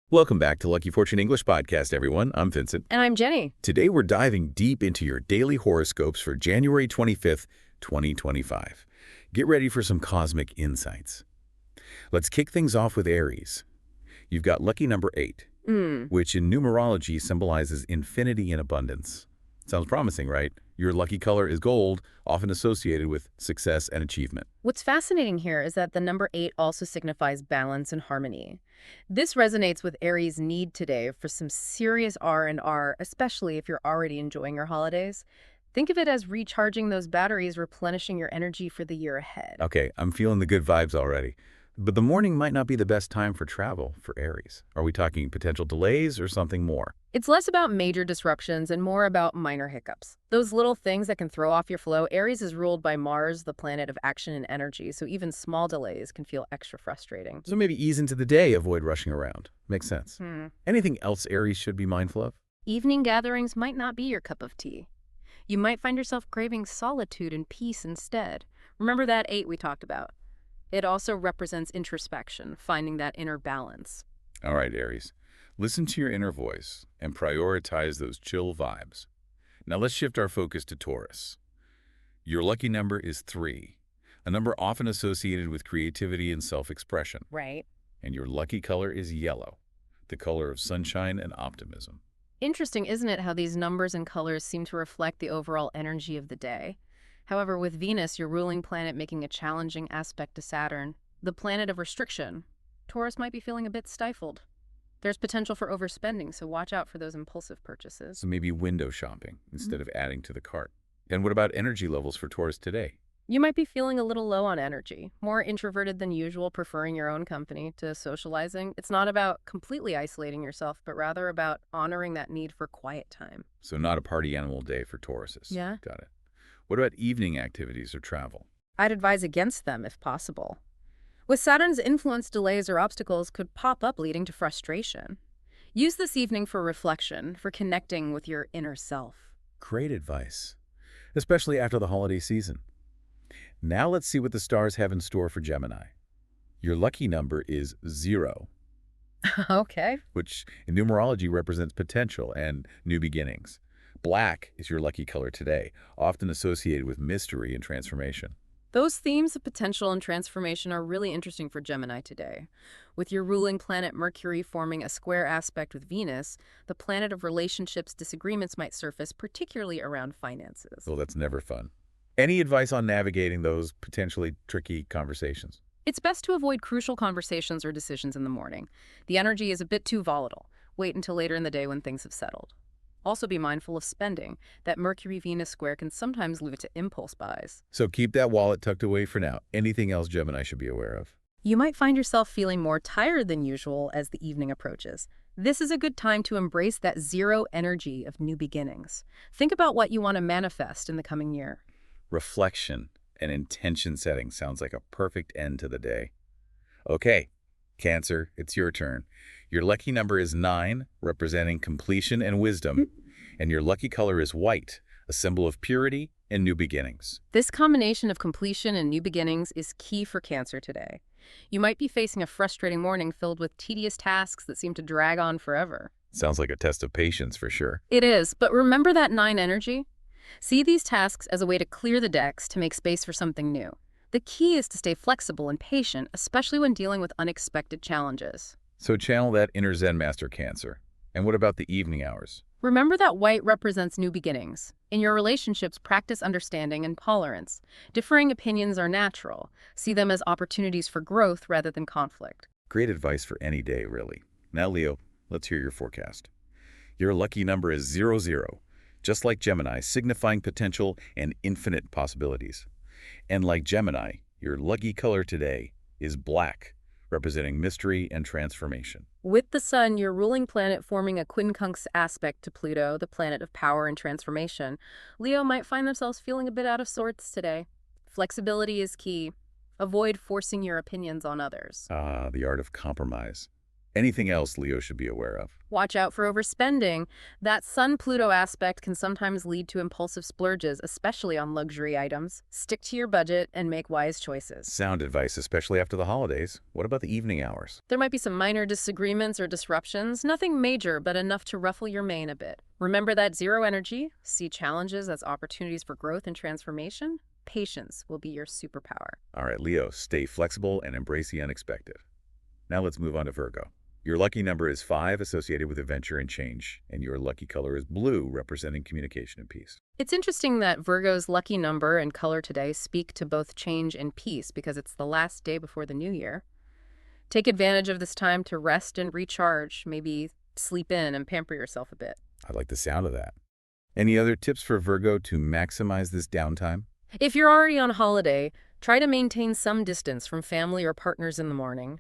Welcome back to Lucky Fortune English Podcast, everyone. I'm Vincent. And I'm Jenny. Today we're diving deep into your daily horoscopes for January 25th, 2025. Get ready for some cosmic insights. Let's kick things off with Aries. You've got lucky number 8, which in numerology symbolizes infinity and abundance. Sounds promising, right? Your lucky color is gold, often associated with success and achievement. What's fascinating here is that the number 8 also signifies balance and harmony. This resonates with Aries' need today for some serious R&R, especially if you're already enjoying your holidays. Think of it as recharging those batteries, replenishing your energy for the year ahead. Okay, I'm feeling the good vibes already. But the morning might not be the best time for travel for Aries. Are we talking potential delays or something more? It's less about major disruptions and more about minor hiccups. Those little things that can throw off your flow. Aries is ruled by Mars, the planet of action and energy, so even small delays can feel extra frustrating. So maybe ease into the day, avoid rushing around. Makes sense. Anything else Aries should be mindful of? Evening gatherings might not be your cup of tea. You might find yourself craving solitude and peace instead. Remember that 8 we talked about? It also represents introspection, finding that inner balance. All right, Aries. Listen to your inner voice and prioritize those chill vibes. Now let's shift our focus to Taurus. Your lucky number is 3, a number often associated with creativity and self-expression. Right. And your lucky color is yellow, the color of sunshine and optimism. Interesting, isn't it, how these numbers and colors seem to reflect the overall energy of the day? However, with Venus, your ruling planet, making a challenging aspect to Saturn, the planet of restriction, Taurus might be feeling a bit stifled. There's potential for overspending, so watch out for those impulsive purchases. So maybe window shopping instead of adding to the cart. And what about energy levels for Taurus today? You might be feeling a little low on energy, more introverted than usual, preferring your own company to socializing. It's not about completely isolating yourself, but rather about honoring that need for quiet time. So not a party animal day for Tauruses. Yeah. Got it. What about evening activities or travel? I'd advise against them if possible. With Saturn's influence, delays or obstacles could pop up, leading to frustration. Use this evening for reflection, for connecting with your inner self. Great advice, especially after the holiday season. Now let's see what the stars have in store for Gemini. Your lucky number is 0, Okay. which in numerology represents potential and new beginnings. Black is your lucky color today, often associated with mystery and transformation. Those themes of potential and transformation are really interesting for Gemini today. With your ruling planet Mercury forming a square aspect with Venus, the planet of relationships, disagreements might surface, particularly around finances. Well, that's never fun. Any advice on navigating those potentially tricky conversations? It's best to avoid crucial conversations or decisions in the morning. The energy is a bit too volatile. Wait until later in the day when things have settled. Also be mindful of spending. That Mercury-Venus square can sometimes lead to impulse buys. So keep that wallet tucked away for now. Anything else Gemini should be aware of? You might find yourself feeling more tired than usual as the evening approaches. This is a good time to embrace that 0 energy of new beginnings. Think about what you want to manifest in the coming year. Reflection and intention setting sounds like a perfect end to the day. Okay, Cancer, it's your turn. Your lucky number is 9, representing completion and wisdom, and your lucky color is white, a symbol of purity and new beginnings. This combination of completion and new beginnings is key for Cancer today. You might be facing a frustrating morning filled with tedious tasks that seem to drag on forever. Sounds like a test of patience for sure. It is, but remember that 9 energy? See these tasks as a way to clear the decks to make space for something new. The key is to stay flexible and patient, especially when dealing with unexpected challenges. So channel that inner Zen master, Cancer. And what about the evening hours? Remember that white represents new beginnings. In your relationships, practice understanding and tolerance. Differing opinions are natural. See them as opportunities for growth rather than conflict. Great advice for any day, really. Now, Leo, let's hear your forecast. Your lucky number is 00, just like Gemini, signifying potential and infinite possibilities. And like Gemini, your lucky color today is black, representing mystery and transformation. With the Sun, your ruling planet, forming a quincunx aspect to Pluto, the planet of power and transformation, Leo might find themselves feeling a bit out of sorts today. Flexibility is key. Avoid forcing your opinions on others. Ah, the art of compromise. Anything else Leo should be aware of? Watch out for overspending. That Sun-Pluto aspect can sometimes lead to impulsive splurges, especially on luxury items. Stick to your budget and make wise choices. Sound advice, especially after the holidays. What about the evening hours? There might be some minor disagreements or disruptions, nothing major, but enough to ruffle your mane a bit. Remember that zero energy, see challenges as opportunities for growth and transformation. Patience will be your superpower. All right, Leo, stay flexible and embrace the unexpected. Now let's move on to Virgo. Your lucky number is 5, associated with adventure and change, and your lucky color is blue, representing communication and peace. It's interesting that Virgo's lucky number and color today speak to both change and peace because it's the last day before the new year. Take advantage of this time to rest and recharge, maybe sleep in and pamper yourself a bit. I like the sound of that. Any other tips for Virgo to maximize this downtime? If you're already on holiday, try to maintain some distance from family or partners in the morning.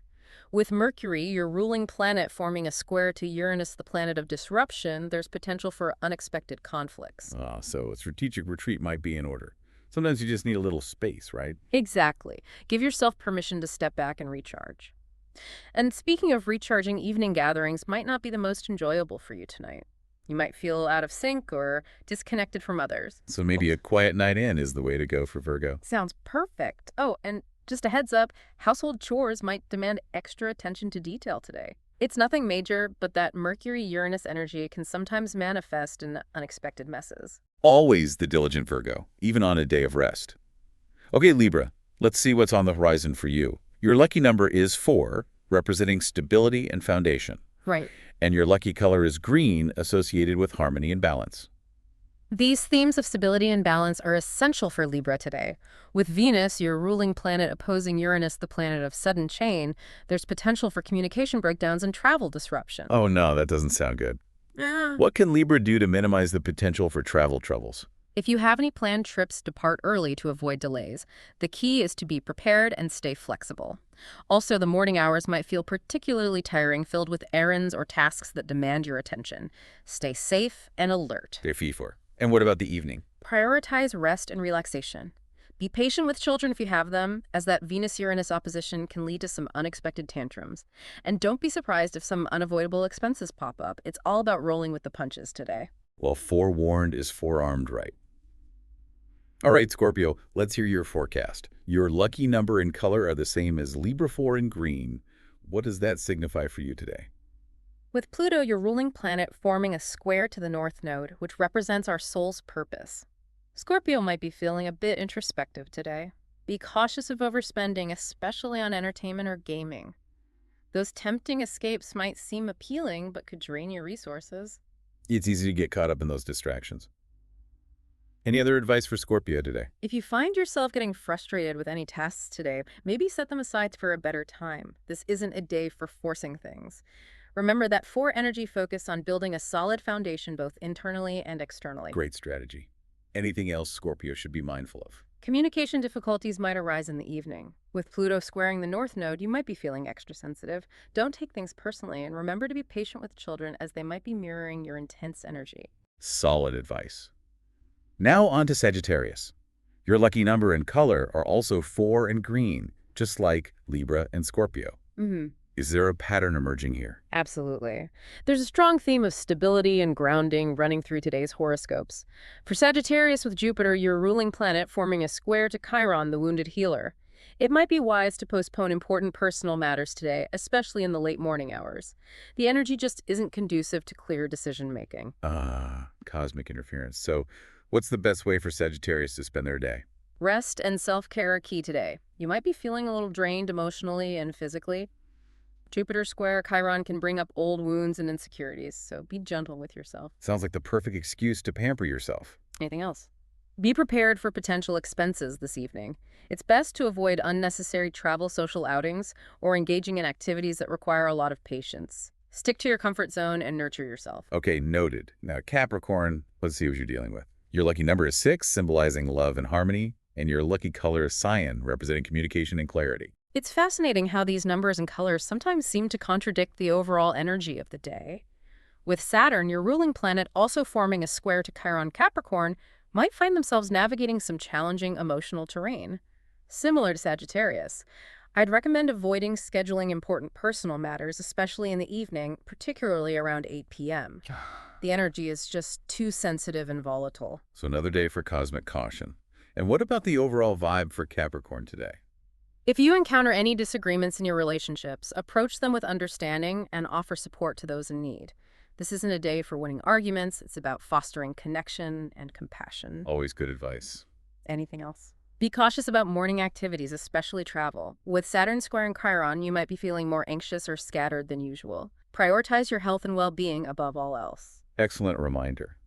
With Mercury, your ruling planet, forming a square to Uranus, the planet of disruption, there's potential for unexpected conflicts. So a strategic retreat might be in order. Sometimes you just need a little space, right? Exactly. Give yourself permission to step back and recharge. And speaking of recharging, evening gatherings might not be the most enjoyable for you tonight. You might feel out of sync or disconnected from others. So maybe a quiet night in is the way to go for Virgo. Sounds perfect. Oh, and just a heads up, household chores might demand extra attention to detail today. It's nothing major, but that Mercury-Uranus energy can sometimes manifest in unexpected messes. Always the diligent Virgo, even on a day of rest. Okay, Libra, let's see what's on the horizon for you. Your lucky number is 4, representing stability and foundation. Right. And your lucky color is green, associated with harmony and balance. These themes of stability and balance are essential for Libra today. With Venus, your ruling planet, opposing Uranus, the planet of sudden change, there's potential for communication breakdowns and travel disruption. Oh no, that doesn't sound good. What can Libra do to minimize the potential for travel troubles? If you have any planned trips, depart early to avoid delays. The key is to be prepared and stay flexible. Also, the morning hours might feel particularly tiring, filled with errands or tasks that demand your attention. Stay safe and alert. And what about the evening? Prioritize rest and relaxation. Be patient with children if you have them, as that Venus-Uranus opposition can lead to some unexpected tantrums. And don't be surprised if some unavoidable expenses pop up. It's all about rolling with the punches today. Well, forewarned is forearmed, right? All right, Scorpio, let's hear your forecast. Your lucky number and color are the same as Libra 4 in green. What does that signify for you today? With Pluto, your ruling planet, forming a square to the North Node, which represents our soul's purpose. Scorpio might be feeling a bit introspective today. Be cautious of overspending, especially on entertainment or gaming. Those tempting escapes might seem appealing, but could drain your resources. It's easy to get caught up in those distractions. Any other advice for Scorpio today? If you find yourself getting frustrated with any tasks today, maybe set them aside for a better time. This isn't a day for forcing things. Remember that 4 energy focus on building a solid foundation both internally and externally. Great strategy. Anything else Scorpio should be mindful of? Communication difficulties might arise in the evening. With Pluto squaring the North Node, you might be feeling extra sensitive. Don't take things personally, and remember to be patient with children as they might be mirroring your intense energy. Solid advice. Now on to Sagittarius. Your lucky number and color are also 4 and green, just like Libra and Scorpio. Is there a pattern emerging here? Absolutely. There's a strong theme of stability and grounding running through today's horoscopes. For Sagittarius with Jupiter, your ruling planet, forming a square to Chiron, the wounded healer. It might be wise to postpone important personal matters today, especially in the late morning hours. The energy just isn't conducive to clear decision-making. Cosmic interference. So what's the best way for Sagittarius to spend their day? Rest and self-care are key today. You might be feeling a little drained emotionally and physically. Jupiter square Chiron can bring up old wounds and insecurities, so be gentle with yourself. Sounds like the perfect excuse to pamper yourself. Anything else? Be prepared for potential expenses this evening. It's best to avoid unnecessary travel, social outings, or engaging in activities that require a lot of patience. Stick to your comfort zone and nurture yourself. Okay, noted. Now, Capricorn, let's see what you're dealing with. Your lucky number is 6, symbolizing love and harmony, and your lucky color is cyan, representing communication and clarity. It's fascinating how these numbers and colors sometimes seem to contradict the overall energy of the day. With Saturn, your ruling planet, also forming a square to Chiron Capricorn, might find themselves navigating some challenging emotional terrain. Similar to Sagittarius, I'd recommend avoiding scheduling important personal matters, especially in the evening, particularly around 8 p.m. The energy is just too sensitive and volatile. So another day for cosmic caution. And what about the overall vibe for Capricorn today? If you encounter any disagreements in your relationships, approach them with understanding and offer support to those in need. This isn't a day for winning arguments. It's about fostering connection and compassion. Always good advice. Anything else? Be cautious about morning activities, especially travel. With Saturn squaring Chiron, you might be feeling more anxious or scattered than usual. Prioritize your health and well-being above all else. Excellent reminder.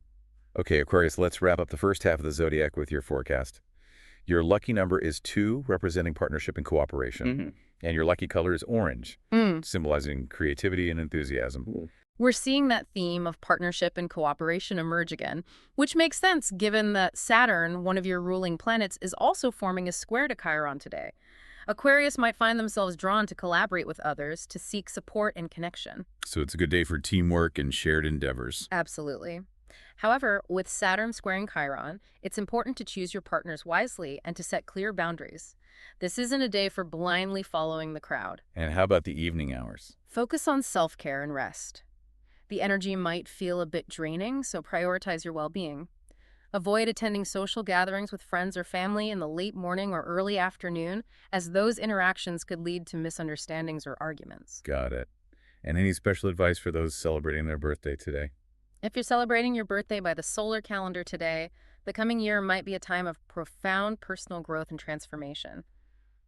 Okay, Aquarius, let's wrap up the first half of the zodiac with your forecast. Your lucky number is 2, representing partnership and cooperation. And your lucky color is orange, symbolizing creativity and enthusiasm. We're seeing that theme of partnership and cooperation emerge again, which makes sense given that Saturn, one of your ruling planets, is also forming a square to Chiron today. Aquarius might find themselves drawn to collaborate with others to seek support and connection. So it's a good day for teamwork and shared endeavors. Absolutely. However, with Saturn squaring Chiron, it's important to choose your partners wisely and to set clear boundaries. This isn't a day for blindly following the crowd. And how about the evening hours? Focus on self-care and rest. The energy might feel a bit draining, so prioritize your well-being. Avoid attending social gatherings with friends or family in the late morning or early afternoon, as those interactions could lead to misunderstandings or arguments. Got it. And any special advice for those celebrating their birthday today? If you're celebrating your birthday by the solar calendar today, the coming year might be a time of profound personal growth and transformation.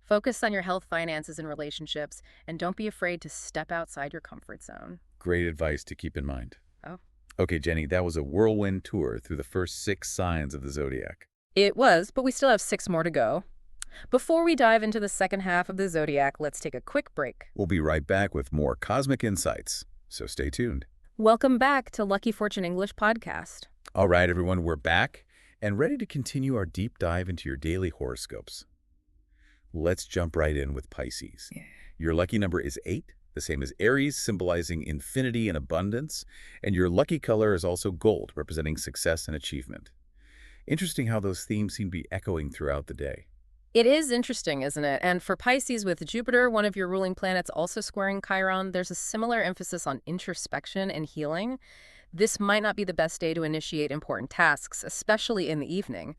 Focus on your health, finances, and relationships, and don't be afraid to step outside your comfort zone. Great advice to keep in mind. Oh. Okay, Jenny, that was a whirlwind tour through the first 6 signs of the zodiac. It was, but we still have 6 more to go. Before we dive into the second half of the zodiac, let's take a quick break. We'll be right back with more cosmic insights, so stay tuned. Welcome back to Lucky Fortune English Podcast. All right, everyone, we're back and ready to continue our deep dive into your daily horoscopes. Let's jump right in with Pisces. Your lucky number is 8, the same as Aries, symbolizing infinity and abundance, and your lucky color is also gold, representing success and achievement. Interesting how those themes seem to be echoing throughout the day. It is interesting, isn't it? And for Pisces, with Jupiter, one of your ruling planets, also squaring Chiron, there's a similar emphasis on introspection and healing. This might not be the best day to initiate important tasks, especially in the evening.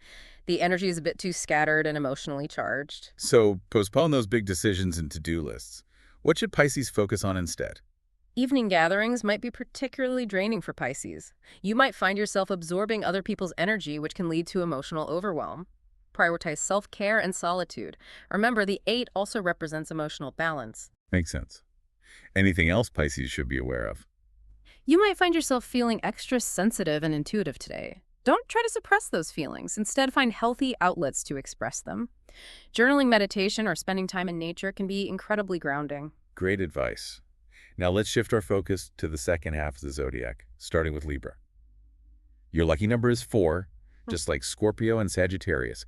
The energy is a bit too scattered and emotionally charged. So postpone those big decisions and to-do lists. What should Pisces focus on instead? Evening gatherings might be particularly draining for Pisces. You might find yourself absorbing other people's energy, which can lead to emotional overwhelm. Prioritize self-care and solitude. Remember, the 8 also represents emotional balance. Makes sense. Anything else Pisces should be aware of? You might find yourself feeling extra sensitive and intuitive today. Don't try to suppress those feelings. Instead, find healthy outlets to express them. Journaling, meditation, or spending time in nature can be incredibly grounding. Great advice. Now let's shift our focus to the second half of the zodiac, starting with Libra. Your lucky number is 4, just like Scorpio and Sagittarius,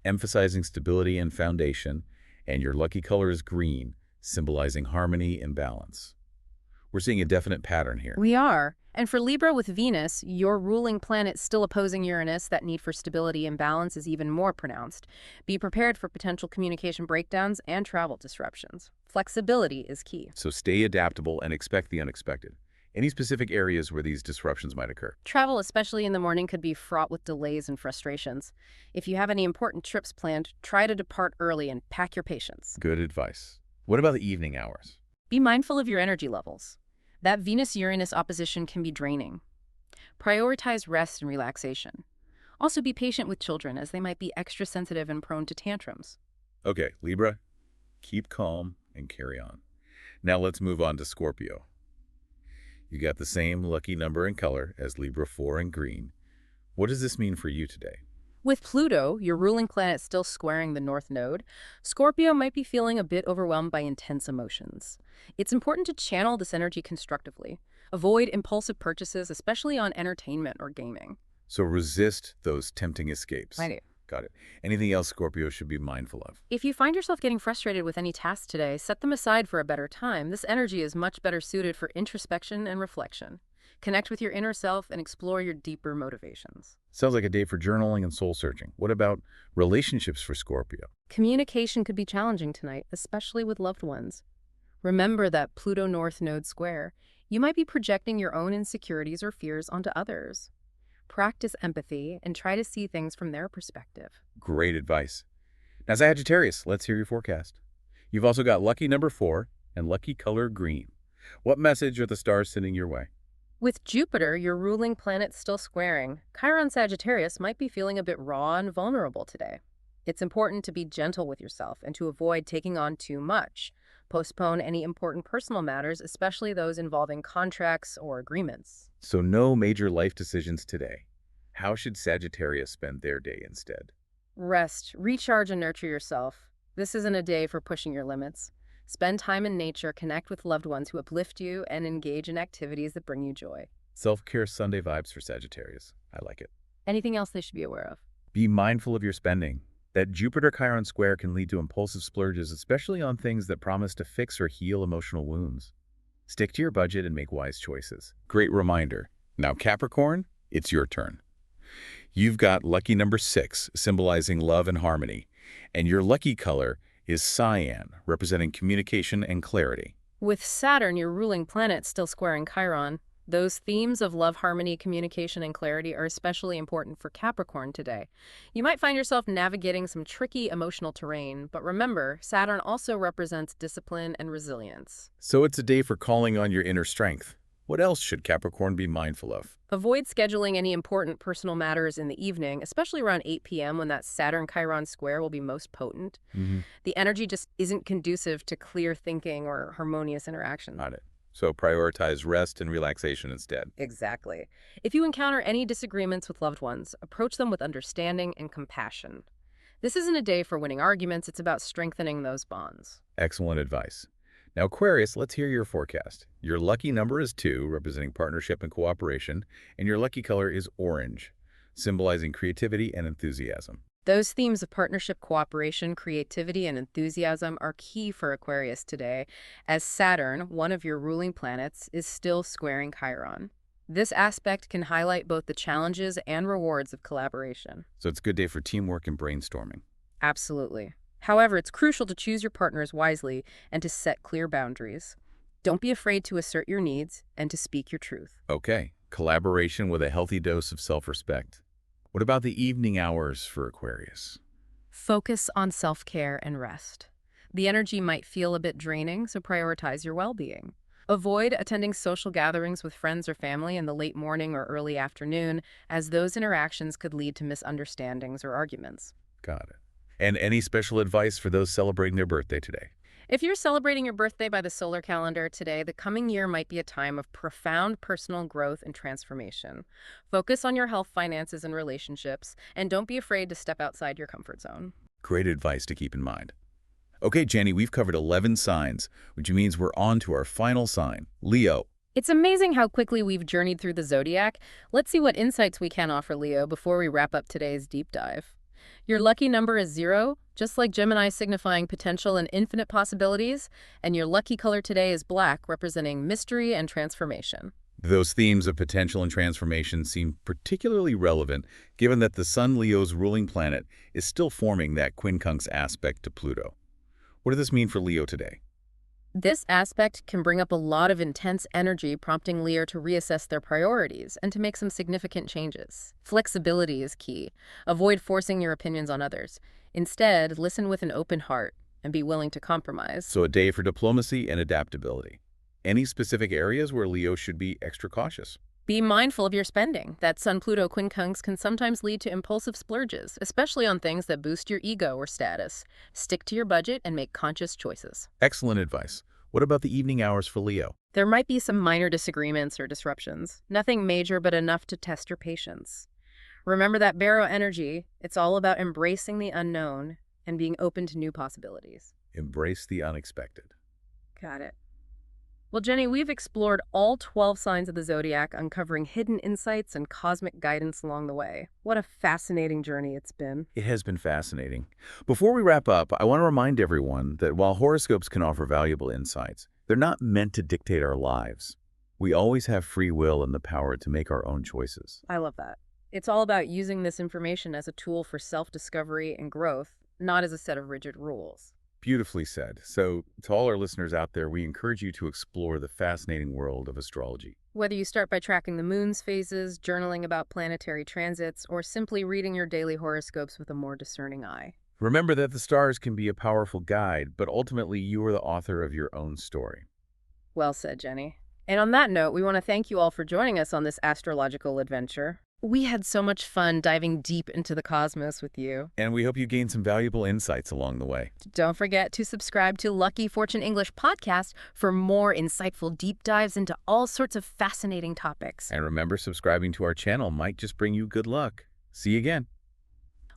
emphasizing stability and foundation, and your lucky color is green, symbolizing harmony and balance. We're seeing a definite pattern here. We are. And for Libra with Venus, your ruling planet still opposing Uranus, that need for stability and balance is even more pronounced. Be prepared for potential communication breakdowns and travel disruptions. Flexibility is key. So stay adaptable and expect the unexpected. Any specific areas where these disruptions might occur? Travel, especially in the morning, could be fraught with delays and frustrations. If you have any important trips planned, try to depart early and pack your patience. Good advice. What about the evening hours? Be mindful of your energy levels. That Venus-Uranus opposition can be draining. Prioritize rest and relaxation. Also be patient with children, as they might be extra sensitive and prone to tantrums. Okay, Libra, keep calm and carry on. Now let's move on to Scorpio. You got the same lucky number and color as Libra, 4 and green. What does this mean for you today? With Pluto, your ruling planet, still squaring the North Node, Scorpio might be feeling a bit overwhelmed by intense emotions. It's important to channel this energy constructively. Avoid impulsive purchases, especially on entertainment or gaming. So resist those tempting escapes. I do. Got it. Anything else Scorpio should be mindful of? If you find yourself getting frustrated with any task today, set them aside for a better time. This energy is much better suited for introspection and reflection. Connect with your inner self and explore your deeper motivations. Sounds like a day for journaling and soul searching. What about relationships for Scorpio? Communication could be challenging tonight, especially with loved ones. Remember that Pluto North Node square. You might be projecting your own insecurities or fears onto others. Practice empathy and try to see things from their perspective. Great advice. Now, Sagittarius, let's hear your forecast. You've also got lucky number 4 and lucky color green. What message are the stars sending your way? With Jupiter, your ruling planet, still squaring, Chiron Sagittarius might be feeling a bit raw and vulnerable today. It's important to be gentle with yourself and to avoid taking on too much. Postpone any important personal matters, especially those involving contracts or agreements. So no major life decisions today. How should Sagittarius spend their day instead? Rest, recharge, and nurture yourself. This isn't a day for pushing your limits. Spend time in nature, connect with loved ones who uplift you, and engage in activities that bring you joy. Self-care Sunday vibes for Sagittarius. I like it. Anything else they should be aware of? Be mindful of your spending. That Jupiter-Chiron square can lead to impulsive splurges, especially on things that promise to fix or heal emotional wounds. Stick to your budget and make wise choices. Great reminder. Now, Capricorn, it's your turn. You've got lucky number 6, symbolizing love and harmony, and your lucky color is cyan, representing communication and clarity. With Saturn, your ruling planet, still squaring Chiron, those themes of love, harmony, communication, and clarity are especially important for Capricorn today. You might find yourself navigating some tricky emotional terrain, but remember, Saturn also represents discipline and resilience. So it's a day for calling on your inner strength. What else should Capricorn be mindful of? Avoid scheduling any important personal matters in the evening, especially around 8 p.m. when that Saturn-Chiron square will be most potent. The energy just isn't conducive to clear thinking or harmonious interaction. Got it. So prioritize rest and relaxation instead. Exactly. If you encounter any disagreements with loved ones, approach them with understanding and compassion. This isn't a day for winning arguments, it's about strengthening those bonds. Excellent advice. Now, Aquarius, let's hear your forecast. Your lucky number is 2, representing partnership and cooperation, and your lucky color is orange, symbolizing creativity and enthusiasm. Those themes of partnership, cooperation, creativity, and enthusiasm are key for Aquarius today, as Saturn, one of your ruling planets, is still squaring Chiron. This aspect can highlight both the challenges and rewards of collaboration. So it's a good day for teamwork and brainstorming. Absolutely. However, it's crucial to choose your partners wisely and to set clear boundaries. Don't be afraid to assert your needs and to speak your truth. Okay, collaboration with a healthy dose of self-respect. What about the evening hours for Aquarius? Focus on self-care and rest. The energy might feel a bit draining, so prioritize your well-being. Avoid attending social gatherings with friends or family in the late morning or early afternoon, as those interactions could lead to misunderstandings or arguments. Got it. And any special advice for those celebrating their birthday today? If you're celebrating your birthday by the solar calendar today, the coming year might be a time of profound personal growth and transformation. Focus on your health, finances, and relationships, and don't be afraid to step outside your comfort zone. Great advice to keep in mind. Okay, Jenny, we've covered 11 signs, which means we're on to our final sign, Leo. It's amazing how quickly we've journeyed through the zodiac. Let's see what insights we can offer Leo before we wrap up today's deep dive. Your lucky number is 0, just like Gemini, signifying potential and infinite possibilities, and your lucky color today is black, representing mystery and transformation. Those themes of potential and transformation seem particularly relevant given that the Sun, Leo's ruling planet, is still forming that quincunx aspect to Pluto. What does this mean for Leo today? This aspect can bring up a lot of intense energy, prompting Leo to reassess their priorities and to make some significant changes. Flexibility is key. Avoid forcing your opinions on others. Instead, listen with an open heart and be willing to compromise. So a day for diplomacy and adaptability. Any specific areas where Leo should be extra cautious? Be mindful of your spending. That Sun-Pluto quincunx can sometimes lead to impulsive splurges, especially on things that boost your ego or status. Stick to your budget and make conscious choices. Excellent advice. What about the evening hours for Leo? There might be some minor disagreements or disruptions. Nothing major, but enough to test your patience. Remember that Barrow energy. It's all about embracing the unknown and being open to new possibilities. Embrace the unexpected. Got it. Well, Jenny, we've explored all 12 signs of the zodiac, uncovering hidden insights and cosmic guidance along the way. What a fascinating journey it's been. It has been fascinating. Before we wrap up, I want to remind everyone that while horoscopes can offer valuable insights, they're not meant to dictate our lives. We always have free will and the power to make our own choices. I love that. It's all about using this information as a tool for self-discovery and growth, not as a set of rigid rules. Beautifully said. So, to all our listeners out there, we encourage you to explore the fascinating world of astrology. Whether you start by tracking the moon's phases, journaling about planetary transits, or simply reading your daily horoscopes with a more discerning eye. Remember that the stars can be a powerful guide, but ultimately you are the author of your own story. Well said, Jenny. And on that note, we want to thank you all for joining us on this astrological adventure. We had so much fun diving deep into the cosmos with you. And we hope you gained some valuable insights along the way. Don't forget to subscribe to Lucky Fortune English podcast for more insightful deep dives into all sorts of fascinating topics. And remember, subscribing to our channel might just bring you good luck. See you again.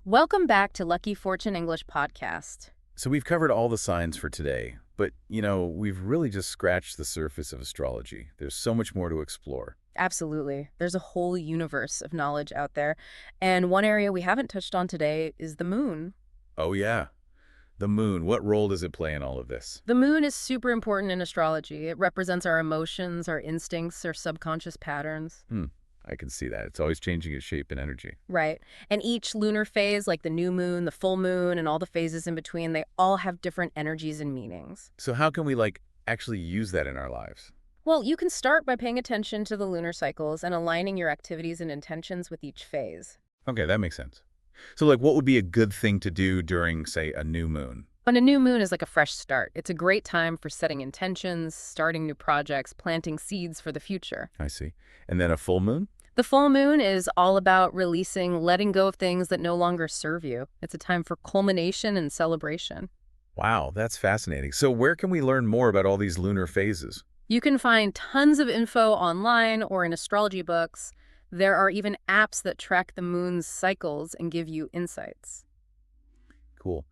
Welcome back to Lucky Fortune English podcast. So we've covered all the signs for today, but, we've really just scratched the surface of astrology. There's so much more to explore. Absolutely. There's a whole universe of knowledge out there. And one area we haven't touched on today is the moon. Oh, yeah. The moon. What role does it play in all of this? The moon is super important in astrology. It represents our emotions, our instincts, our subconscious patterns. I can see that. It's always changing its shape and energy. Right. And each lunar phase, like the new moon, the full moon, and all the phases in between, they all have different energies and meanings. So how can we, actually use that in our lives? Well, you can start by paying attention to the lunar cycles and aligning your activities and intentions with each phase. Okay, that makes sense. So, what would be a good thing to do during, say, a new moon? And a new moon is like a fresh start. It's a great time for setting intentions, starting new projects, planting seeds for the future. I see. And then a full moon? The full moon is all about releasing, letting go of things that no longer serve you. It's a time for culmination and celebration. Wow, that's fascinating. So where can we learn more about all these lunar phases? You can find tons of info online or in astrology books. There are even apps that track the moon's cycles and give you insights. Cool.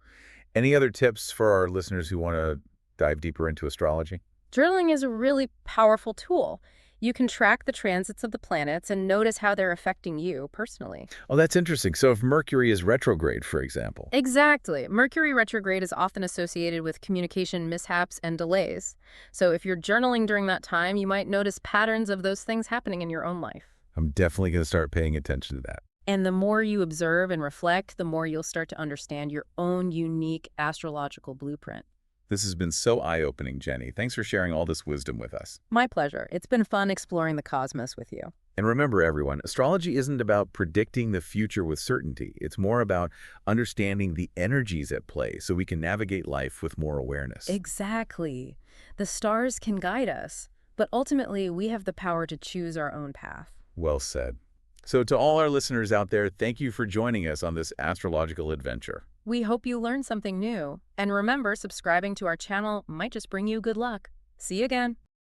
Any other tips for our listeners who want to dive deeper into astrology? Journaling is a really powerful tool. You can track the transits of the planets and notice how they're affecting you personally. Oh, that's interesting. So if Mercury is retrograde, for example. Exactly. Mercury retrograde is often associated with communication mishaps and delays. So if you're journaling during that time, you might notice patterns of those things happening in your own life. I'm definitely going to start paying attention to that. And the more you observe and reflect, the more you'll start to understand your own unique astrological blueprint. This has been so eye-opening, Jenny. Thanks for sharing all this wisdom with us. My pleasure. It's been fun exploring the cosmos with you. And remember, everyone, astrology isn't about predicting the future with certainty. It's more about understanding the energies at play so we can navigate life with more awareness. Exactly. The stars can guide us, but ultimately we have the power to choose our own path. Well said. So to all our listeners out there, thank you for joining us on this astrological adventure. We hope you learned something new. And remember, subscribing to our channel might just bring you good luck. See you again.